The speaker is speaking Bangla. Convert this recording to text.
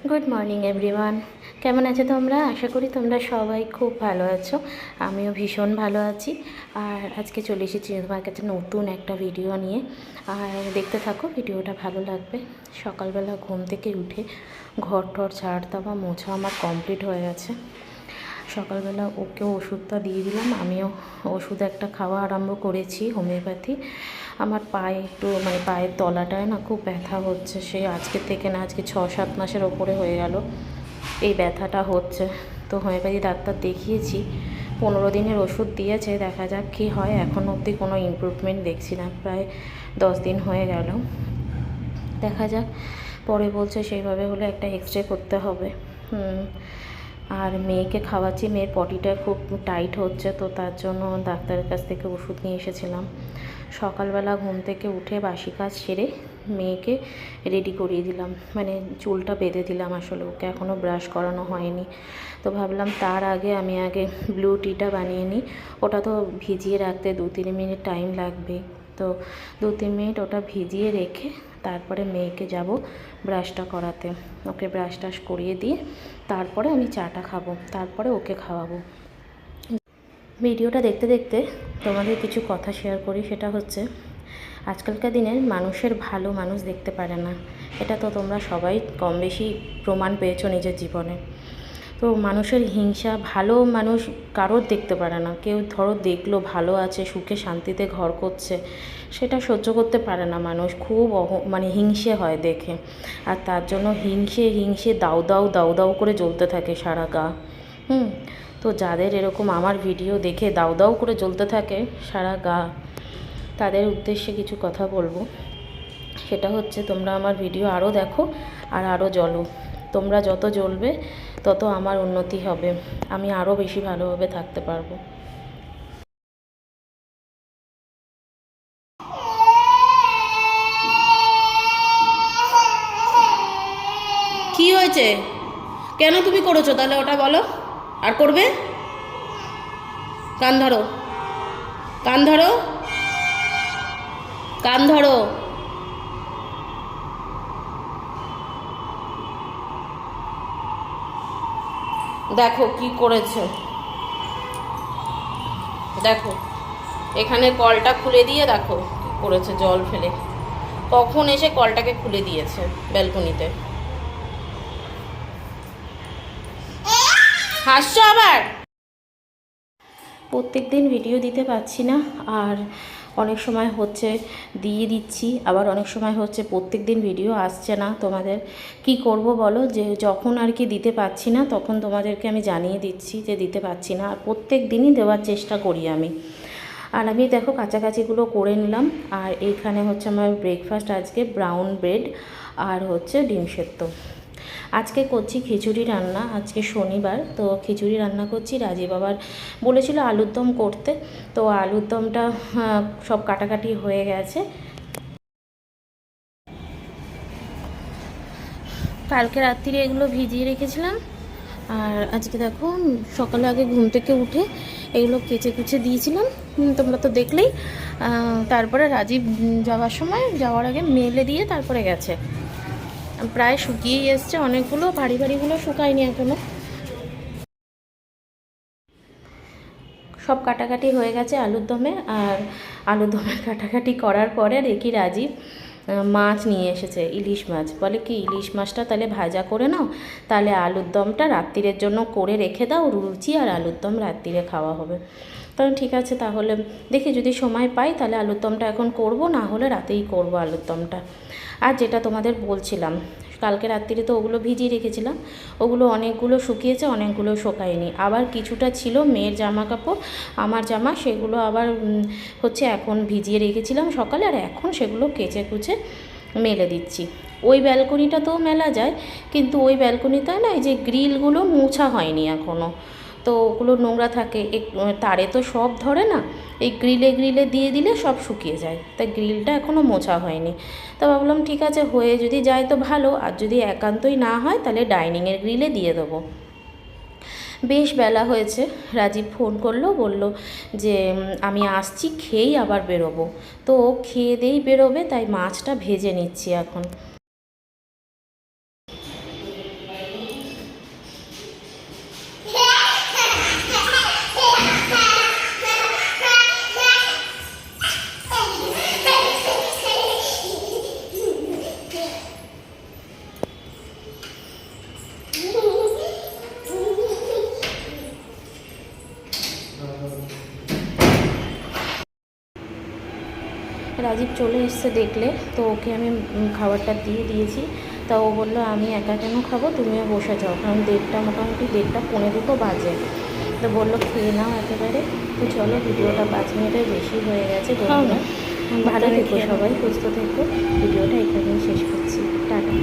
Good morning everyone. কেমন আছো তোমরা? আশা করি তোমরা সবাই খুব ভালো আছো। আমিও ভীষণ ভালো আছি। আর আজকে চলে এসেছি তোমার কাছে নতুন একটা ভিডিও নিয়ে। আর দেখতে থাকো, ভিডিওটা ভালো লাগবে। সকালবেলা ঘুম থেকে উঠে ঘর টর ঝাড় দেওয়া মোছা আমার কমপ্লিট হয়ে গেছে। সকালবেলা ওকেও ওষুধটা দিয়ে দিলাম, আমিও ওষুধ একটা খাওয়া আরম্ভ করেছি, হোমিওপ্যাথি। আমার পায়ে একটু পায়ের তলাটায় না খুব ব্যথা হচ্ছে, সেই আজকে থেকে না, আজকে 6-7 মাসের ওপরে হয়ে গেল এই ব্যথাটা হচ্ছে। তো হোমিওপ্যাথি ডাক্তার দেখিয়েছি, 15 দিনের ওষুধ দিয়েছে, দেখা যাক কী হয়। এখনও অবধি কোনো ইমপ্রুভমেন্ট দেখছি না, প্রায় 10 দিন হয়ে গেল। দেখা যাক, পরে বলছে সেইভাবে হলে একটা এক্স রে করতে হবে। আর মেয়েকে খাওয়াচ্ছি, মেয়ের পটিটা খুব টাইট হচ্ছে, তো তার জন্য ডাক্তারের কাছ থেকে ওষুধ নিয়ে এসেছিলাম। সকালবেলা ঘুম থেকে উঠে বাসি কাজ সেরে মেয়েকে রেডি করিয়ে দিলাম, চুলটা বেঁধে দিলাম। আসলে ওকে এখনও ব্রাশ করানো হয়নি, তো ভাবলাম তার আগে আমি ব্লু টিটা বানিয়ে নিই। ওটা তো ভিজিয়ে রাখতে 2-3 মিনিট টাইম লাগবে, তো 2-3 মিনিট ওটা ভিজিয়ে রেখে তারপরে মেয়েকে যাব ব্রাশটা করাতে। ওকে ব্রাশ টাশ করিয়ে দিয়ে তারপরে আমি চাটা খাবো, তারপরে ওকে খাওয়াবো। ভিডিওটা দেখতে দেখতে তোমাদের কিছু কথা শেয়ার করি। সেটা হচ্ছে, আজকালকার দিনের মানুষের ভালো মানুষ দেখতে পারে না। এটা তো তোমরা সবাই কম বেশি প্রমাণ পেয়েছো নিজের জীবনে। তো মানুষের হিংসা, ভালো মানুষ কারোর দেখতে পারে না। কেউ ধরো দেখলো ভালো আছে, সুখে শান্তিতে ঘর করছে, সেটা সহ্য করতে পারে না মানুষ, খুব হিংসে হয় দেখে। আর তার জন্য হিংসে দাউ দাউ করে জ্বলতে থাকে সারা গা। তো যাদের এরকম আমার ভিডিও দেখে দাউ দাউ করে জ্বলতে থাকে সারা গা, তাদের উদ্দেশ্যে কিছু কথা বলবো। সেটা হচ্ছে, তোমরা আমার ভিডিও আরও দেখো আর আরও জ্বলো। তোমরা যত জ্বলবে তত আমার উন্নতি হবে, আমি আরও বেশি ভালোভাবে থাকতে পারবো। কি হয়েছে? কেন তুমি করেছো তাহলে ওটা বলো? আর করবে? কান ধরো, কান ধরো, কান ধরো। দেখো কি করেছে, দেখো এখানে কলটা খুলে দিয়ে দেখো কি করেছে, জল ফেলে। কখন এসে কলটাকে খুলে দিয়েছে ব্যালকনিতে। হাসছো আবার? প্রত্যেক দিন ভিডিও দিতে পারছি না, আর অনেক সময় হচ্ছে দিয়ে দিচ্ছি, আবার অনেক সময় হচ্ছে প্রত্যেক দিন ভিডিও আসছে না। তোমাদের কি করব বলো, যে যখন আর কি দিতে পারছি না তখন তোমাদেরকে আমি জানিয়ে দিচ্ছি যে দিতে পারছি না, আর প্রত্যেক দিনই দেওয়ার চেষ্টা করি আমি। আর আমি দেখো কাছাকাছিগুলো করে নিলাম। আর এইখানে হচ্ছে আমার ব্রেকফাস্ট আজকে ব্রাউন ব্রেড আর হচ্ছে ডিম সেদ্ধ। আজকে করছি খিচুড়ি রান্না, আজকে শনিবার, তো খিচুড়ি রান্না করছি। রাজীব আবার বলেছিল আলুর দম করতে, তো আলুর দমটা সব কাটাকাটি হয়ে গেছে। কালকে রাত্রিরে এগুলো ভিজিয়ে রেখেছিলাম, আর আজকে দেখো সকালে আগে ঘুম থেকে উঠে এগুলো কেচে কুচে দিয়েছিলাম, তোমরা তো দেখলেই। তারপরে রাজীব যাওয়ার আগে মেলে দিয়ে তারপরে গেছে। প্রায় শুকিয়েই এসছে, অনেকগুলো ভারী ভারীগুলো শুকায়নি এখনও। সব কাটাকাটি হয়ে গেছে আলুর দমে। আর আলুর দমের কাটাকাটি করার পরে দেখি রাজীব মাছ নিয়ে এসেছে, ইলিশ মাছ। বলে কি, ইলিশ মাছটা তাহলে ভাজা করে নাও, তাহলে আলুর দমটা রাত্রিরের জন্য করে রেখে দাও, লুচি আর আলুর দম রাত্রিরে খাওয়া হবে। তখন ঠিক আছে, তাহলে দেখি যদি সময় পাই তাহলে আলুর দমটা এখন করব, না হলে রাতেই করব আলুর দমটা। আর যেটা তোমাদের বলছিলাম, কালকে রাত্রিরে তো ওগুলো ভিজিয়ে রেখেছিলাম, ওগুলো অনেকগুলো শুকিয়েছে, অনেকগুলো শুকায়নি। আবার কিছুটা ছিল মেয়ের জামা কাপড়, আমার জামা, সেগুলো আবার হচ্ছে এখন ভিজিয়ে রেখেছিলাম সকালে, আর এখন সেগুলো কেচে কুচে মেলে দিচ্ছি। ওই ব্যালকনিটাতেও মেলা যায়, কিন্তু ওই ব্যালকনিতে না এই যে গ্রিলগুলো মোছা হয়নি এখনও, তো ওগুলো নোংরা থাকে, তারে তো সব ধরে না, এই গ্রিলে দিয়ে দিলে সব শুকিয়ে যায়, তাই গ্রিলটা এখনও মোছা হয়নি। তো ভাবলাম ঠিক আছে, হয়ে যদি যায় তো ভালো, আর যদি একান্তই না হয় তাহলে ডাইনিংয়ের গ্রিলে দিয়ে দেবো। বেশ বেলা হয়েছে, রাজীব ফোন করলো, বলল যে আমি আসছি, খেয়েই আবার বেরোবো। তো ও খেয়ে দিয়েই বেরোবে, তাই মাছটা ভেজে নিচ্ছি এখন। রাজীব চলে এসছে দেখলে, তো ওকে আমি খাবারটা দিয়ে দিয়েছি। তা ও বললো আমি একা কেন খাবো, তুমিও বসে যাও, কারণ মোটামুটি 1:30 বাজে। তো বললো খেয়ে নাও একেবারে। তো চলো, ভিডিওটা 5 মিনিটের বেশি হয়ে গেছে, ভালো থেকো সবাই, সুস্থ থেকো। ভিডিওটা এখানেই শেষ করছি, টাটা।